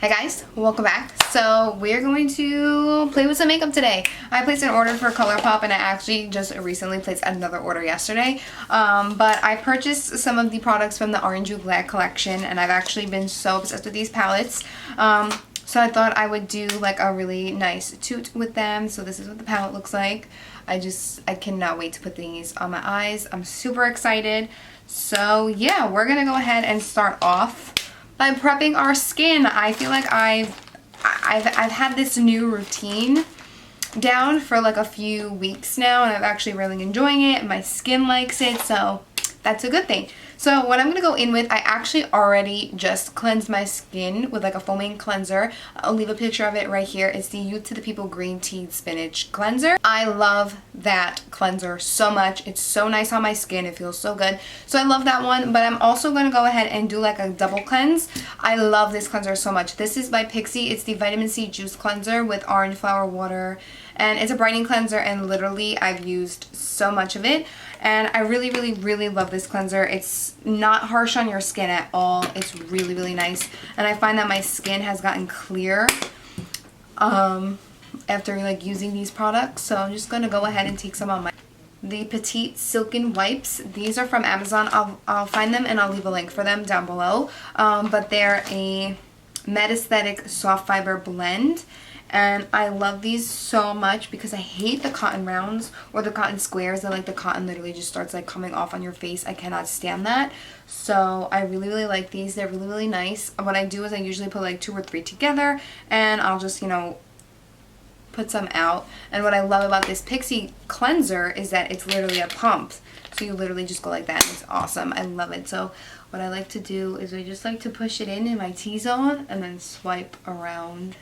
Hey guys, welcome back. So we're going to play with some makeup today. I placed an order for Colourpop and I actually just recently placed another order yesterday. But I purchased some of the products from the Hourglass collection and I've actually been so obsessed with these palettes. So I thought I would do like a really nice toot with them. So this is what the palette looks like. I cannot wait to put these on my eyes. I'm super excited. So yeah, we're gonna go ahead and start off by prepping our skin. I feel like I've had this new routine down for like a few weeks now and I'm actually really enjoying it and my skin likes it, so that's a good thing. So what I'm going to go in with, I actually already just cleansed my skin with like a foaming cleanser. I'll leave a picture of it right here. It's the Youth to the People Green Tea Spinach Cleanser. I love that cleanser so much. It's so nice on my skin. It feels so good. So I love that one, but I'm also going to go ahead and do like a double cleanse. I love this cleanser so much. This is by Pixi. It's the Vitamin C Juice Cleanser with orange flower water. And it's a brightening cleanser and literally I've used so much of it. And I really love this cleanser. It's not harsh on your skin at all. It's really nice. And I find that my skin has gotten clear after like using these products. So I'm just going to go ahead and take some on my... The Petite Silken Wipes. These are from Amazon. I'll find them and I'll leave a link for them down below. But they're a Metaesthetic Soft Fiber Blend. And I love these so much because I hate the cotton rounds or the cotton squares that like the cotton literally just starts like coming off on your face. I cannot stand that. So I really like these. They're really nice. What I do is I usually put like 2 or 3 together and I'll just, you know, put some out. And what I love about this Pixi cleanser is that it's literally a pump. So you literally just go like that and it's awesome. I love it. So what I like to do is I just like to push it in my T-zone and then swipe around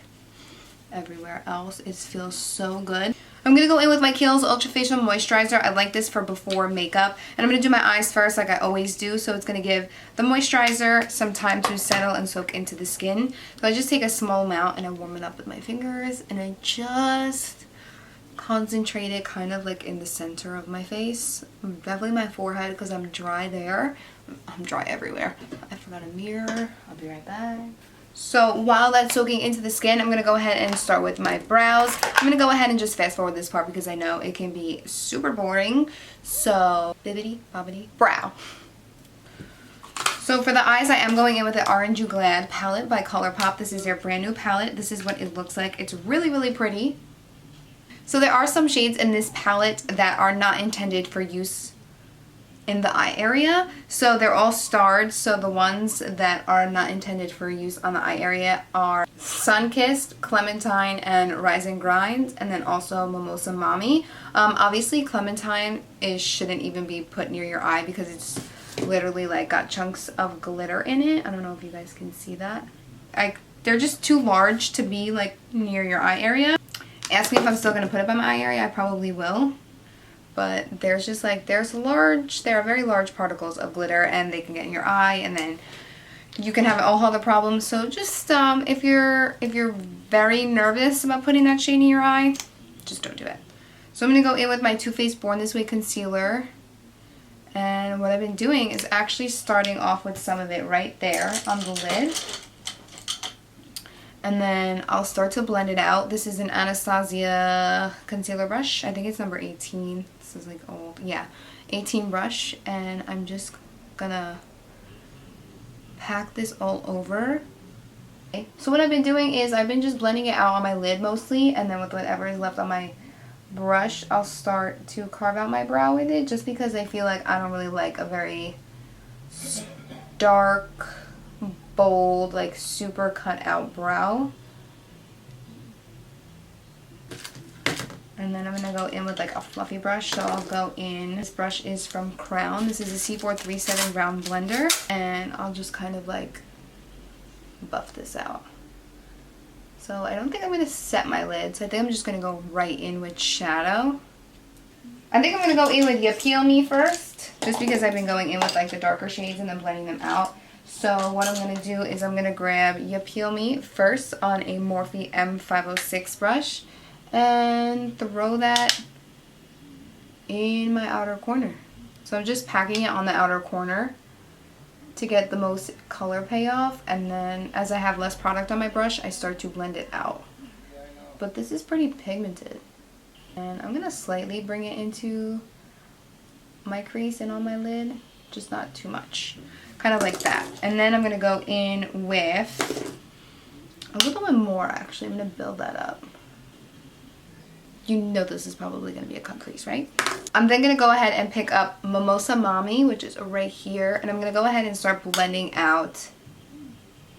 everywhere else. It feels so good. I'm going to go in with my Kiehl's Ultra Facial Moisturizer. I like this for before makeup. And I'm going to do my eyes first like I always do. So it's going to give the moisturizer some time to settle and soak into the skin. So I just take a small amount and I warm it up with my fingers. And I just concentrate it kind of like in the center of my face. Definitely my forehead because I'm dry there. I'm dry everywhere. I forgot a mirror. I'll be right back. So while that's soaking into the skin, I'm going to go ahead and start with my brows. I'm going to go ahead and just fast forward this part because I know it can be super boring. So, bibbidi bobbidi brow. So for the eyes, I am going in with the Hourglass palette by Colourpop. This is their brand new palette. This is what it looks like. It's really pretty. So there are some shades in this palette that are not intended for use in the eye area, so they're all starred. So the ones that are not intended for use on the eye area are Sunkissed, Clementine, and Rise and Grind, and then also Mimosa Mommy. Obviously Clementine shouldn't even be put near your eye because it's literally like got chunks of glitter in it. I don't know if you guys can see that. They're just too large to be like near your eye area. Ask me if I'm still going to put it by my eye area. I probably will. But there's just like, there are very large particles of glitter and they can get in your eye and then you can have all other problems. So just if you're very nervous about putting that shade in your eye, just don't do it. So I'm going to go in with my Too Faced Born This Way concealer. And what I've been doing is actually starting off with some of it right there on the lid. And then I'll start to blend it out. This is an Anastasia concealer brush. I think it's number 18. This is like old. Yeah, 18 brush. And I'm just gonna pack this all over. Okay. So what I've been doing is I've been just blending it out on my lid mostly. And then with whatever is left on my brush, I'll start to carve out my brow with it. Just because I feel like I don't really like a very dark, bold, like super cut out brow. And then I'm going to go in with like a fluffy brush. So I'll go in, this brush is from Crown. This is a C437 round blender. And I'll just kind of like buff this out. So I don't think I'm going to set my lid. So I think I'm just going to go right in with shadow. I think I'm going to go in with Ap-pealing first. Just because I've been going in with like the darker shades and then blending them out. So what I'm going to do is I'm going to grab Ap-pealing first on a Morphe M506 brush and throw that in my outer corner. So I'm just packing it on the outer corner to get the most color payoff, and then as I have less product on my brush, I start to blend it out. But this is pretty pigmented. And I'm gonna slightly bring it into my crease and on my lid, just not too much. Kind of like that. And then I'm gonna go in with a little bit more, actually. I'm gonna build that up. You know this is probably gonna be a cut crease, right? I'm then gonna go ahead and pick up Mimosa Mommy, which is right here, and I'm gonna go ahead and start blending out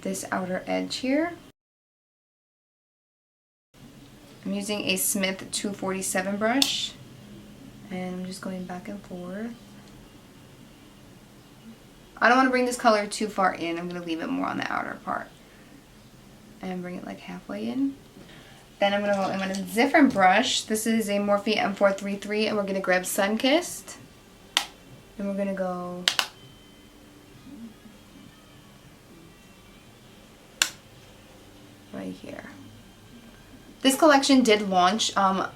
this outer edge here. I'm using a Smith 247 brush, and I'm just going back and forth. I don't want to bring this color too far in. I'm going to leave it more on the outer part and bring it like halfway in. Then I'm going to go in with a different brush. This is a Morphe M433, and we're going to grab Sunkissed, and we're going to go right here. This collection did launch an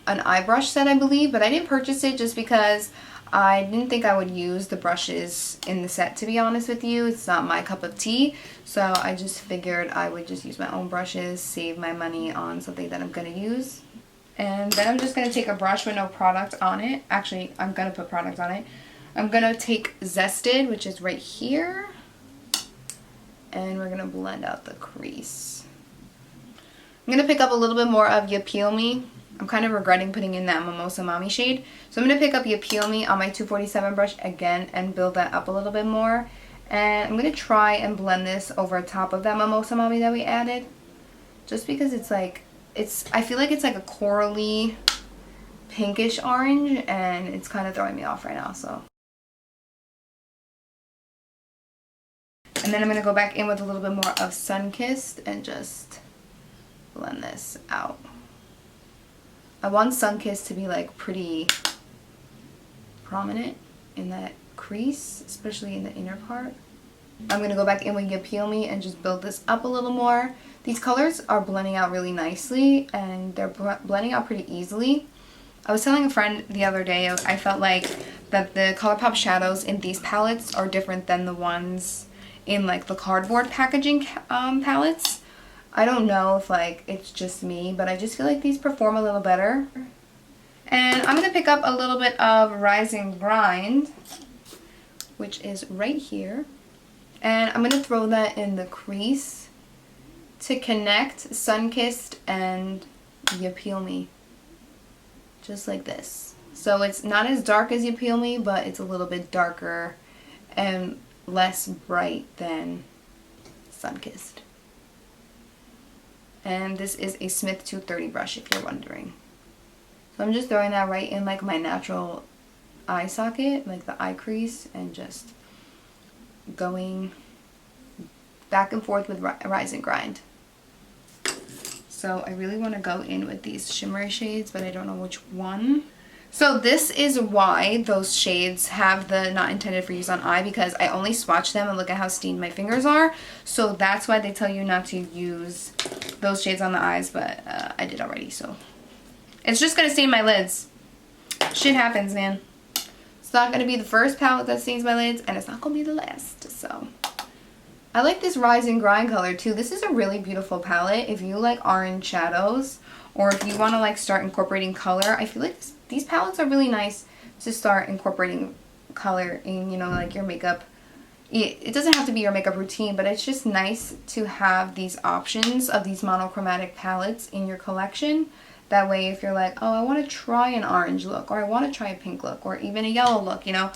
eye brush set, I believe, but I didn't purchase it just because I didn't think I would use the brushes in the set, to be honest with you. It's not my cup of tea, so I just figured I would just use my own brushes, save my money on something that I'm going to use. And then I'm just going to take a brush with no product on it. Actually, I'm going to put product on it. I'm going to take Zested, which is right here, and we're going to blend out the crease. I'm going to pick up a little bit more of Ya Peel Me. I'm kind of regretting putting in that Mimosa Mommy shade. So I'm going to pick up Ya Peel Me on my 247 brush again and build that up a little bit more. And I'm going to try and blend this over top of that Mimosa Mommy that we added. Just because it's like, I feel like it's like a corally pinkish orange, and it's kind of throwing me off right now, so. And then I'm going to go back in with a little bit more of Sunkissed and just blend this out. I want Sunkissed to be like pretty prominent in that crease, especially in the inner part. I'm going to go back in with Ya Peel Me and just build this up a little more. These colors are blending out really nicely, and they're blending out pretty easily. I was telling a friend the other day, I felt like that the Colourpop shadows in these palettes are different than the ones in like the cardboard packaging palettes. I don't know if like it's just me, but I just feel like these perform a little better. And I'm going to pick up a little bit of Rise and Grind, which is right here. And I'm going to throw that in the crease to connect Sunkissed and Ya Peel Me. Just like this. So it's not as dark as Ya Peel Me, but it's a little bit darker and less bright than Sunkissed. And this is a Smith 230 brush, if you're wondering. So I'm just throwing that right in like my natural eye socket, like the eye crease, and just going back and forth with Rise and Grind. So I really want to go in with these shimmery shades, but I don't know which one. So this is why those shades have the not intended for use on eye, because I only swatch them and look at how stained my fingers are. So that's why they tell you not to use those shades on the eyes, but I did already, so. It's just going to stain my lids. Shit happens, man. It's not going to be the first palette that stains my lids, and it's not going to be the last, so. I like this Rise and Grind color too. This is a really beautiful palette if you like orange shadows, or if you want to like start incorporating color. I feel like these palettes are really nice to start incorporating color in, you know, like your makeup. It doesn't have to be your makeup routine, but it's just nice to have these options of these monochromatic palettes in your collection. That way, if you're like, oh, I want to try an orange look, or I want to try a pink look, or even a yellow look, you know,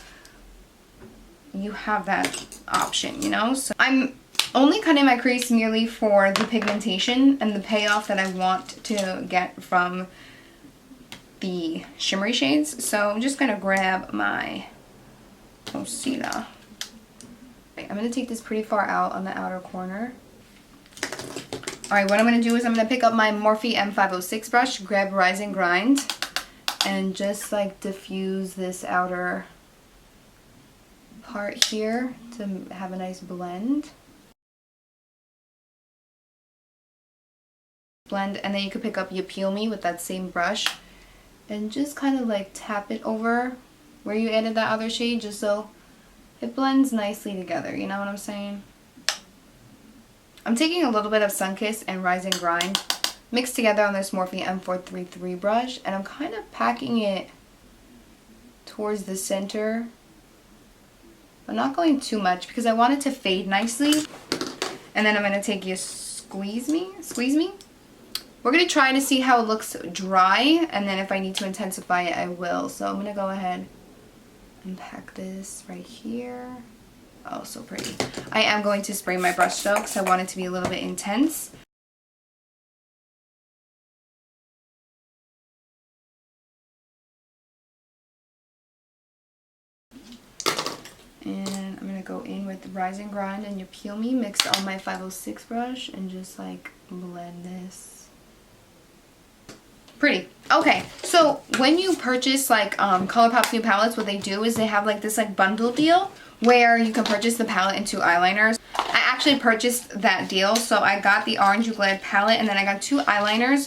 you have that option, you know. So I'm only cutting my crease merely for the pigmentation and the payoff that I want to get from the shimmery shades. So I'm just going to grab my concealer. I'm going to take this pretty far out on the outer corner. Alright, what I'm going to do is I'm going to pick up my Morphe M506 brush, grab Rise and Grind, and just like diffuse this outer part here to have a nice blend. And then you could pick up Ya Peel Me with that same brush and just kind of like tap it over where you added that other shade, just so It blends nicely together, you know what I'm saying? I'm taking a little bit of Sunkissed and Rise and Grind mixed together on this Morphe M433 brush, and I'm kind of packing it towards the center. I'm not going too much because I want it to fade nicely. And then I'm going to take you squeeze me. We're going to try to see how it looks dry, and then if I need to intensify it, I will. So I'm going to go ahead and pack this right here. Oh, so pretty. I am going to spray my brush though because I want it to be a little bit intense. And I'm going to go in with the Rise and Grind and your Peel Me mixed on my 506 brush and just like blend this. Pretty. Okay, so when you purchase like Colourpop's new palettes, what they do is they have like this like bundle deal where you can purchase the palette and 2 eyeliners. I actually purchased that deal, so I got the Orange Glad palette and then I got 2 eyeliners.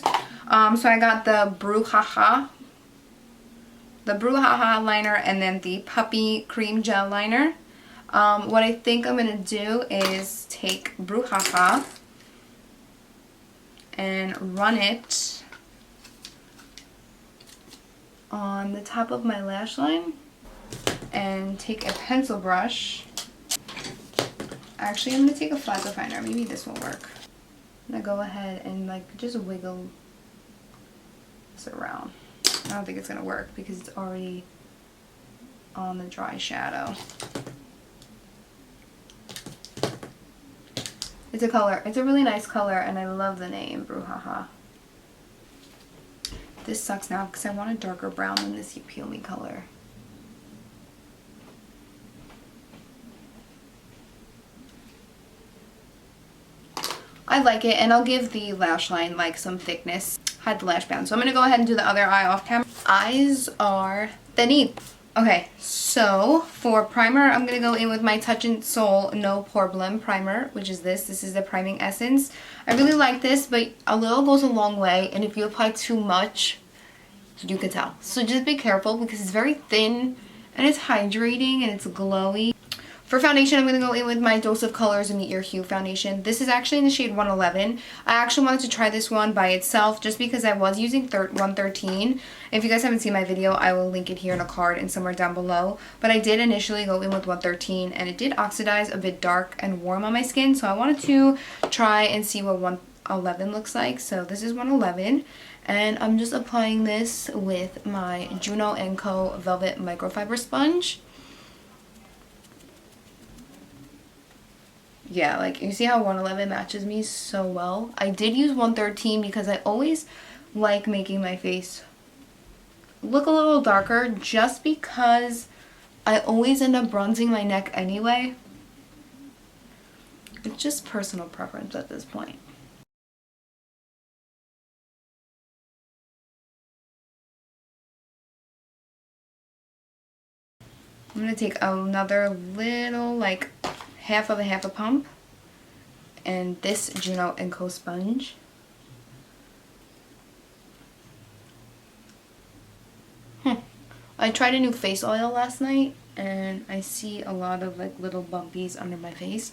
So I got the Brouhaha liner and then the Puppy Cream Gel liner. What I think I'm going to do is take Brouhaha and run it on the top of my lash line and take a pencil brush. Actually, I'm going to take a flat definer. Maybe this will work. I'm going to go ahead and like just wiggle this around. I don't think it's going to work because it's already on the dry shadow. It's a color. It's a really nice color and I love the name, Brouhaha. This sucks now because I want a darker brown than this You Peel Me color. I like it, and I'll give the lash line like some thickness. Hide the lash band. So I'm going to go ahead and do the other eye off camera. Eyes are thin. Okay, so for primer, I'm going to go in with my Touch in Sol No Problem Primer, which is this. This is the priming essence. I really like this, but a little goes a long way, and if you apply too much, you can tell. So just be careful because it's very thin, and it's hydrating, and it's glowy. For foundation, I'm going to go in with my Dose of Colors Meet Your Hue foundation. This is actually in the shade 111. I actually wanted to try this one by itself just because I was using 113. If you guys haven't seen my video, I will link it here in a card and somewhere down below. But I did initially go in with 113 and it did oxidize a bit dark and warm on my skin. So I wanted to try and see what 111 looks like. So this is 111. And I'm just applying this with my Juno & Co. Velvet Microfiber Sponge. Yeah, like you see how 111 matches me so well. I did use 113 because I always like making my face look a little darker just because I always end up bronzing my neck anyway. It's just personal preference at this point. I'm going to take another little like half a pump and this Juno & Co. sponge. I tried a new face oil last night and I see a lot of like little bumpies under my face,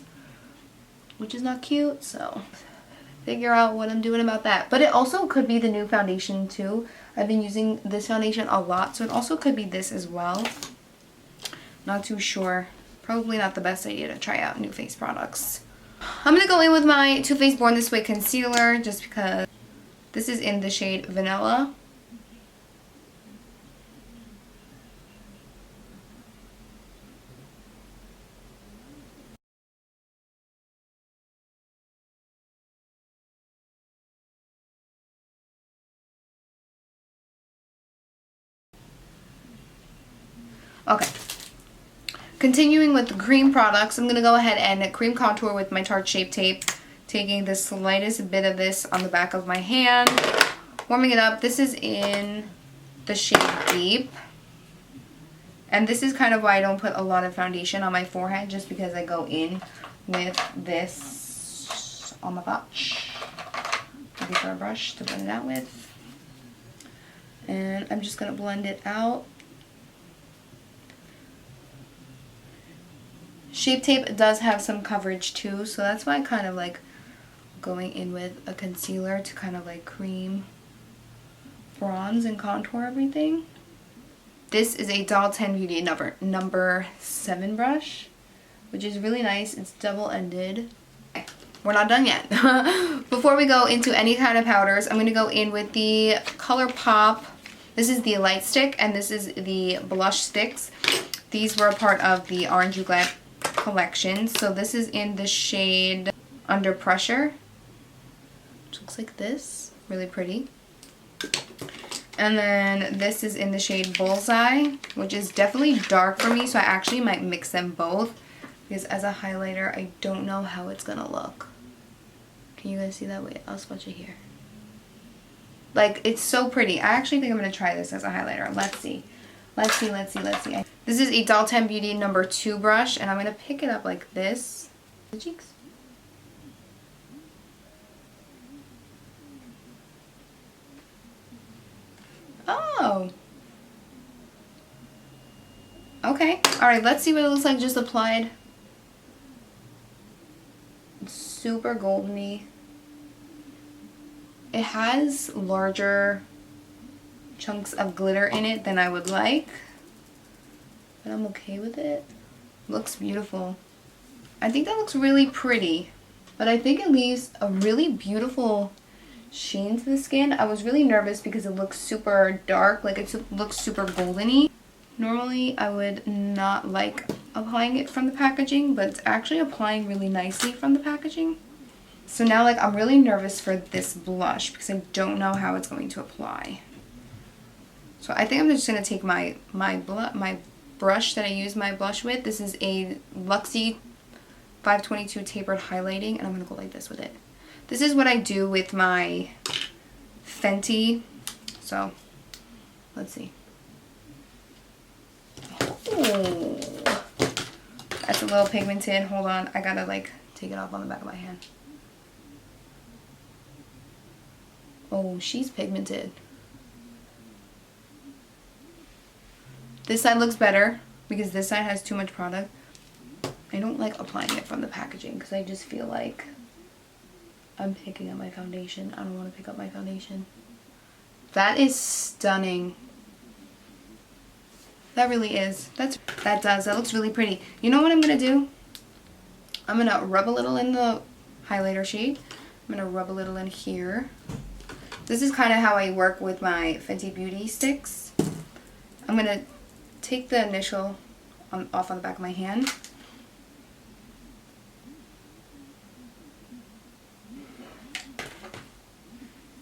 which is not cute, so figure out what I'm doing about that. But it also could be the new foundation too. I've been using this foundation a lot, so it also could be this as well. Not too sure. Probably not the best idea to try out new face products. I'm going to go in with my Too Faced Born This Way concealer just because this is in the shade Vanilla. Okay. Continuing with the cream products, I'm going to go ahead and cream contour with my Tarte Shape Tape. Taking the slightest bit of this on the back of my hand. Warming it up. This is in the shade Deep. And this is kind of why I don't put a lot of foundation on my forehead, just because I go in with this on the botch. Looking for a brush to blend it out with. And I'm just going to blend it out. Shape Tape does have some coverage too, so that's why I kind of like going in with a concealer to kind of like cream, bronze, and contour everything. This is a Doll 10 Beauty number 7 brush, which is really nice. It's double-ended. Okay, we're not done yet. Before we go into any kind of powders, I'm going to go in with the Colourpop. This is the light stick, and this is the blush sticks. These were a part of the Orange Glad collection. So this is in the shade Under Pressure, which looks like this. Really pretty. And then this is in the shade Bullseye, which is definitely dark for me, so I actually might mix them both, because as a highlighter, I don't know how it's gonna look. Can you guys see that? Wait, I'll swatch it here. Like, it's so pretty. I actually think I'm gonna try this as a highlighter. Let's see. Let's see, let's see, let's see. This is a Doll 10 Beauty number 2 brush, and I'm gonna pick it up like this. The cheeks. Oh. Okay. Alright, let's see what it looks like just applied. It's super goldeny. It has larger chunks of glitter in it than I would like, but I'm okay with it. Looks beautiful. I think that looks really pretty, but I think it leaves a really beautiful sheen to the skin. I was really nervous because it looks super dark, like it looks super goldeny. Normally I would not like applying it from the packaging, but it's actually applying really nicely from the packaging. So now like I'm really nervous for this blush because I don't know how it's going to apply. So I think I'm just going to take my brush that I use my blush with. This is a Luxie 522 tapered highlighting, and I'm going to go like this with it. This is what I do with my Fenty. So let's see. Oh, that's a little pigmented. Hold on, I gotta like take it off on the back of my hand. Oh, she's pigmented. This side looks better because this side has too much product. I don't like applying it from the packaging because I just feel like I'm picking up my foundation. I don't want to pick up my foundation. That is stunning. That really is. That looks really pretty. You know what I'm going to do? I'm going to rub a little in the highlighter shade. I'm going to rub a little in here. This is kind of how I work with my Fenty Beauty sticks. I'm going to take the initial off on the back of my hand.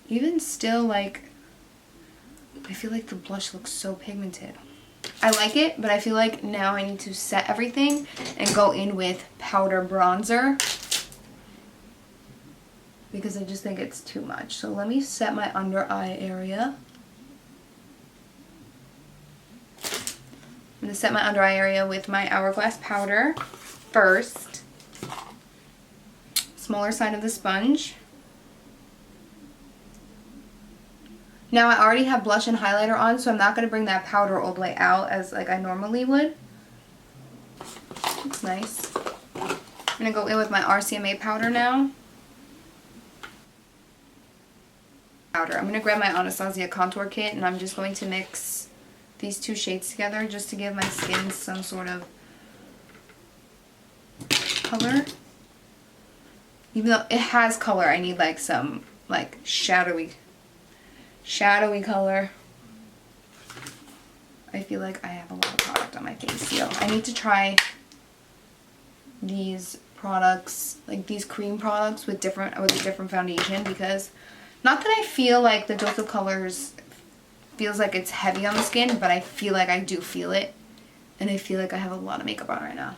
Even still, like, I feel like the blush looks so pigmented. I like it, but I feel like now I need to set everything and go in with powder bronzer because I just think it's too much. So let me set my under eye area. I'm going to set my under eye area with my Hourglass powder first. Smaller side of the sponge. Now I already have blush and highlighter on, so I'm not going to bring that powder all the way out as like I normally would. Looks nice. I'm going to go in with my RCMA powder now. I'm going to grab my Anastasia Contour Kit, and I'm just going to mix these two shades together just to give my skin some sort of color. Even though it has color, I need like some like shadowy color. I feel like I have a lot of product on my face, so I need to try these products, like these cream products with a different foundation, because not that I feel like the Dose of Colors feels like it's heavy on the skin, but I feel like I do feel it, and I feel like I have a lot of makeup on right now.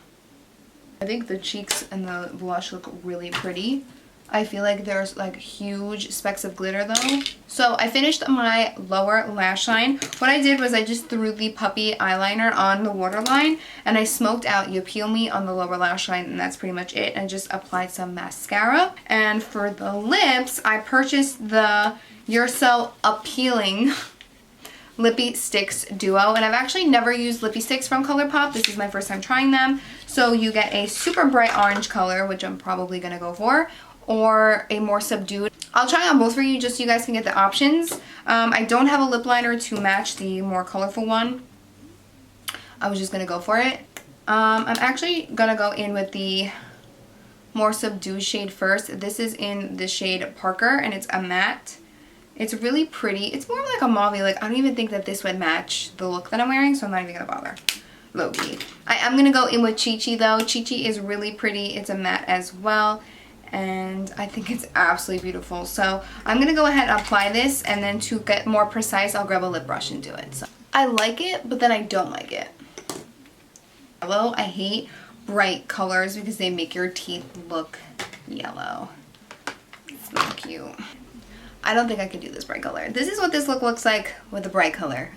I think the cheeks and the blush look really pretty. I feel like there's like huge specks of glitter though. So I finished my lower lash line. What I did was I just threw the puppy eyeliner on the waterline, and I smoked out Ap-pealing on the lower lash line, and that's pretty much it. I just applied some mascara. And for the lips, I purchased the You're So Ap-pealing Lippy Stix Duo, and I've actually never used Lippy Stix from Colourpop. This is my first time trying them. So you get a super bright orange color, which I'm probably going to go for, or a more subdued. I'll try on both for you just so you guys can get the options. I don't have a lip liner to match the more colorful one. I was just going to go for it. I'm actually going to go in with the more subdued shade first. This is in the shade Parker, and it's a matte. It's really pretty. It's more like a mauve. Like, I don't even think that this would match the look that I'm wearing, so I'm not even going to bother. Low-key. I am going to go in with Chi Chi though. Chi Chi is really pretty. It's a matte as well, and I think it's absolutely beautiful. So I'm going to go ahead and apply this, and then to get more precise, I'll grab a lip brush and do it. So I like it, but then I don't like it. Yellow, I hate bright colors because they make your teeth look yellow. It's not cute. I don't think I could do this bright color. This is what this look looks like with a bright color.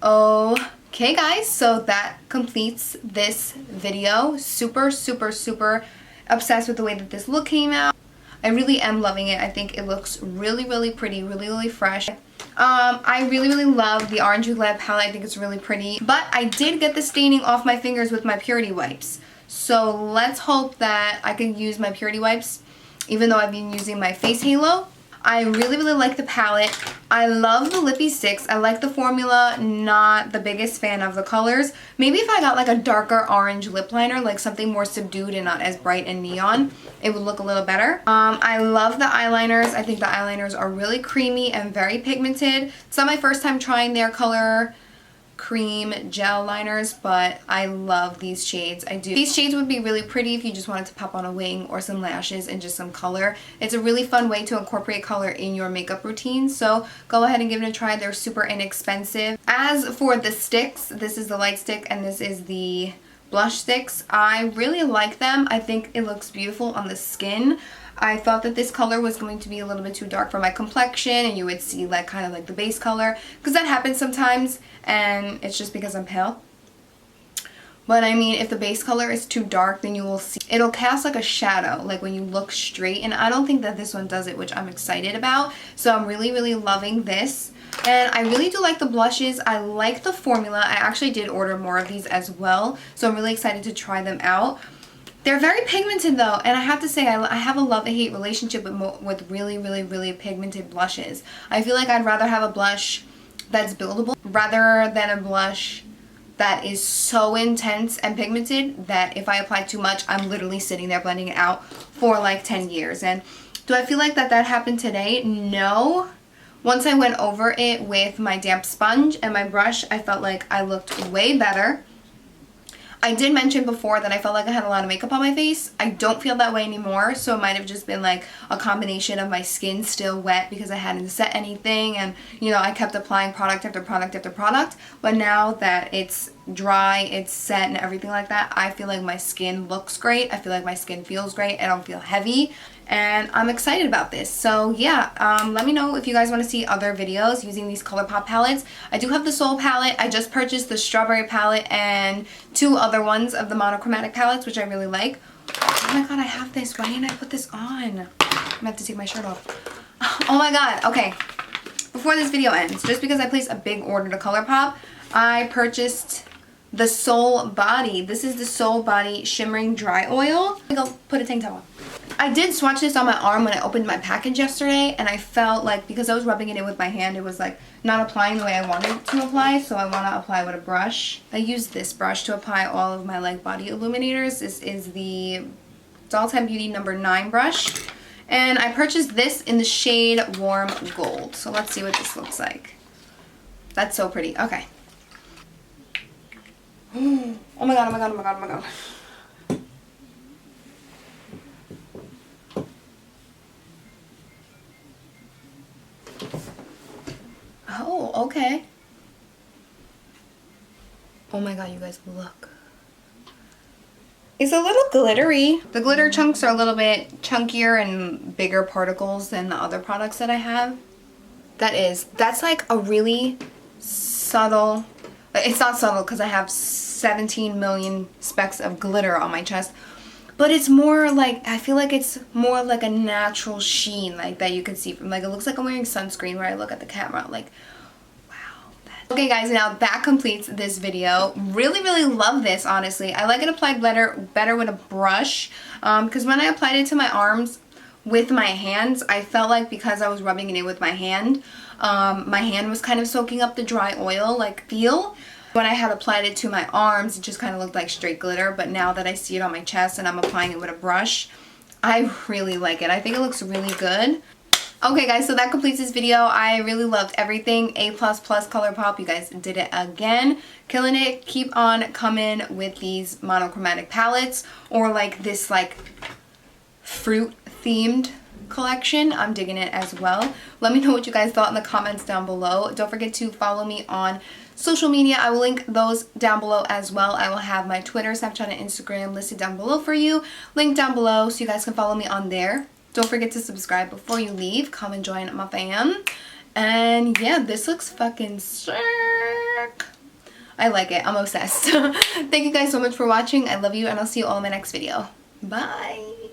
Okay guys, so that completes this video. Super, super, super obsessed with the way that this look came out. I really am loving it. I think it looks really, really pretty, really, really fresh. I really, really love the Orange Hourglass palette. I think it's really pretty. But I did get the staining off my fingers with my Purity wipes. So let's hope that I can use my Purity wipes even though I've been using my face halo. I really, really like the palette. I love the lippy sticks. I like the formula, not the biggest fan of the colors. Maybe if I got like a darker orange lip liner, like something more subdued and not as bright and neon, it would look a little better. I love the eyeliners. I think the eyeliners are really creamy and very pigmented. It's not my first time trying their color cream gel liners, but I love these shades. I do. These shades would be really pretty if you just wanted to pop on a wing or some lashes and just some color. It's a really fun way to incorporate color in your makeup routine, so go ahead and give it a try. They're super inexpensive. As for the sticks, this is the light stick and this is the blush sticks. I really like them. I think it looks beautiful on the skin. I thought that this color was going to be a little bit too dark for my complexion, and you would see like kind of like the base color, because that happens sometimes, and it's just because I'm pale. But I mean, if the base color is too dark, then you will see it'll cast like a shadow, like when you look straight, and I don't think that this one does it, which I'm excited about. So I'm really, really loving this. And I really do like the blushes. I like the formula. I actually did order more of these as well, so I'm really excited to try them out. They're very pigmented though, and I have to say I have a love-hate relationship with really, really, really pigmented blushes. I feel like I'd rather have a blush that's buildable rather than a blush that is so intense and pigmented that if I apply too much, I'm literally sitting there blending it out for like 10 years. And do I feel like that happened today? No. Once I went over it with my damp sponge and my brush, I felt like I looked way better. I did mention before that I felt like I had a lot of makeup on my face. I don't feel that way anymore, so it might have just been like a combination of my skin still wet because I hadn't set anything, and you know, I kept applying product after product after product. But now that it's dry, it's set and everything like that, I feel like my skin looks great. I feel like my skin feels great. I don't feel heavy, and I'm excited about this. So yeah, let me know if you guys want to see other videos using these Colourpop palettes. I do have the Soul palette. I just purchased the Strawberry palette and 2 other ones of the monochromatic palettes, which I really like. Oh my god, I have this. Why didn't I put this on? I'm gonna have to take my shirt off. Oh my god. Okay, before this video ends, just because I placed a big order to Colourpop, I purchased the Soul Body. This is the Soul Body Shimmering Dry Oil. I'm gonna go put a tank top on. I did swatch this on my arm when I opened my package yesterday, and I felt like because I was rubbing it in with my hand, it was like not applying the way I wanted to apply, so I want to apply with a brush. I use this brush to apply all of my like body illuminators. This is the Doll Time Beauty number 9 brush, and I purchased this in the shade Warm Gold. So let's see what this looks like. That's so pretty. Okay. Oh my god, oh my god, oh my god, oh my god. Oh, okay. Oh my god, you guys, look. It's a little glittery. The glitter chunks are a little bit chunkier and bigger particles than the other products that I have. That's like a really subtle, it's not subtle because I have 17 million specks of glitter on my chest, but it's more like, I feel like it's more like a natural sheen, like that you can see from, like, it looks like I'm wearing sunscreen where I look at the camera, like, wow. Okay guys, now that completes this video. Really love this, honestly. I like it applied better with a brush, because when I applied it to my arms with my hands, I felt like because I was rubbing it in with my hand was kind of soaking up the dry oil, like, feel. When I had applied it to my arms, it just kind of looked like straight glitter, but now that I see it on my chest and I'm applying it with a brush, I really like it. I think it looks really good. Okay guys, so that completes this video. I really loved everything. A++ Colourpop, you guys did it again. Killing it. Keep on coming with these monochromatic palettes, or like this like fruit themed collection. I'm digging it as well. Let me know what you guys thought in the comments down below. Don't forget to follow me on social media. I will link those down below as well. I will have my Twitter, Snapchat, and Instagram listed down below for you. Linked down below so you guys can follow me on there. Don't forget to subscribe before you leave. Come and join my fam. And yeah, this looks fucking sick. I like it. I'm obsessed. Thank you guys so much for watching. I love you, and I'll see you all in my next video. Bye.